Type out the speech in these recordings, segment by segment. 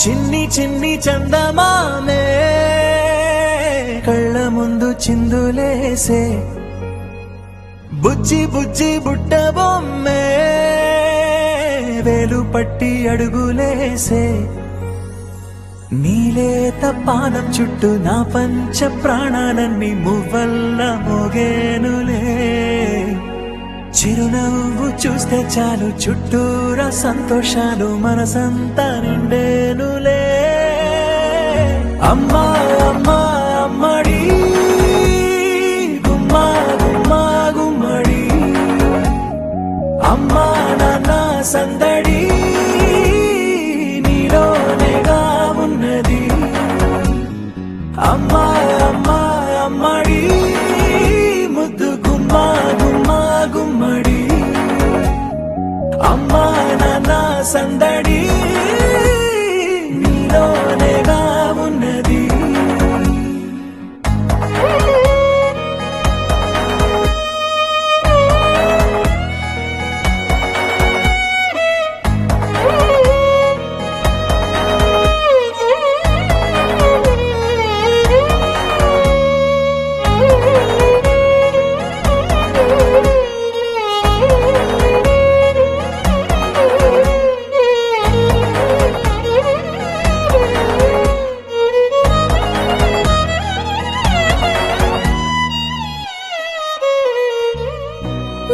చిన్ని చిన్ని చందమామే కళ్ళ ముందు చిందులేసే బుజ్జి బుజ్జి బుట్ట బొమ్మే వేలు పట్టి అడుగులేసే నీలేత పానం చుట్టూ నా పంచ ప్రాణాలన్నీ మువ్వల్ల మోగేనులే చిరునవ్వు చూస్తే చాలు చుట్టూరా సంతోషాలు మనసంతా నిండేనులే అమ్మా అమ్మా అమ్మడి గుమ్మా గుమ్మా గుమ్మడి అమ్మా నాన్న సందడి నీలోనేగా ఉన్నది అమ్మా అమ్మా అమ్మడి ముద్దు గుమ్మా గుమ్మా గుమ్మడి అమ్మా నాన్న సందడి నీలోనేగా ఉన్నది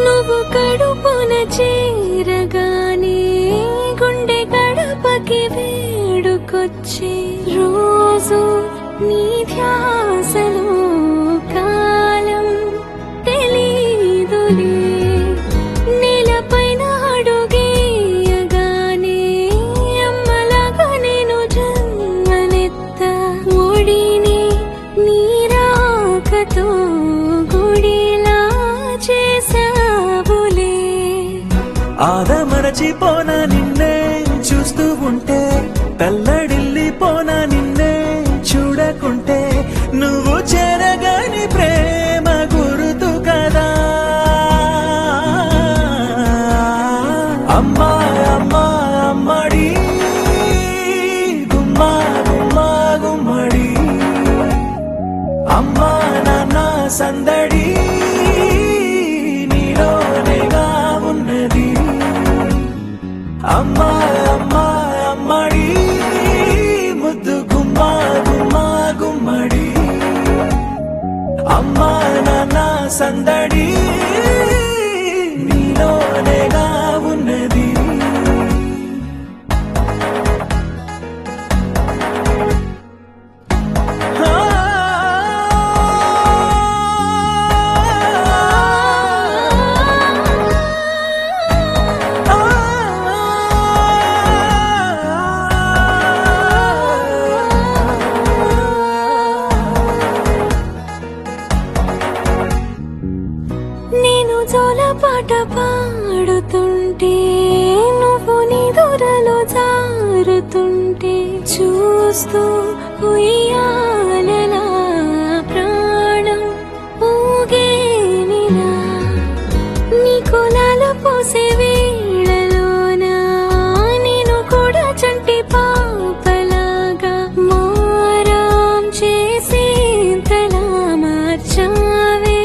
నువ్వు కడుపున చేరగానే గుండె గడపకి వేడుకొచ్చే రోజు నీ ధ్యాసలో కాలం తెలీదులే నేలపైన అడుగేయగానే అమ్మలాగా నేను జన్మనెత్త ఒడిని నీ రాకతో గుడిలా చేసావులే ఆదమరచిపోనా నిన్నే చూస్తూ ఉంటే తల్లడిల్లిపోనా నిన్నే చూడకుంటే నువ్వు చెరగని ప్రేమ గుర్తు కదా అమ్మా అమ్మా అమ్మడి గుమ్మా గుమ్మా గుమ్మడి అమ్మా నాన్న సందడి నీలోనేగా ఉన్నది అమ్మా అమ్మా అమ్మడి ముద్దు గుమ్మా గుమ్మా గుమ్మడి అమ్మా నాన్న సందడి నీలోనేగా ఉన్నది నేను జోలపాట పాడుతుంటే నువ్వు నిదురలో జారుతుంటే చూస్తూ ఉయ్యాలలా ప్రాణం ఊగేనిలా నీకు లాల పోసే వేళలోన నేను కూడా చంటి పాపలాగా మారాం చేసేంతలా మార్చావే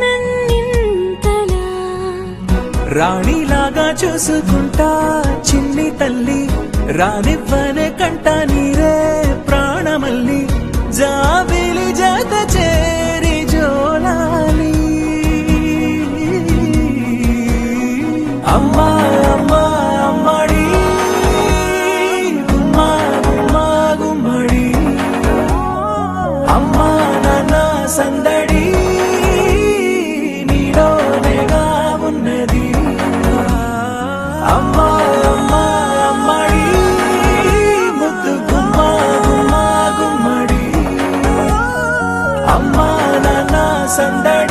నన్నింతలా రాణిలాగా చూసుకుంటా చిన్ని తల్లి రానివ్వనే కంట నీరే ప్రాణమల్లి జాబిలి జత చేరి జోలాలి అమ్మా అమ్మా అమ్మడి గుమ్మా గుమ్మా గుమ్మడి అమ్మా నాన్న సందడి నీలోనేగా ఉన్నది అమ్మా అమ్మా అమ్మడి ముద్దు గుమ్మా గుమ్మా గుమ్మడి అమ్మా నాన్న సందడి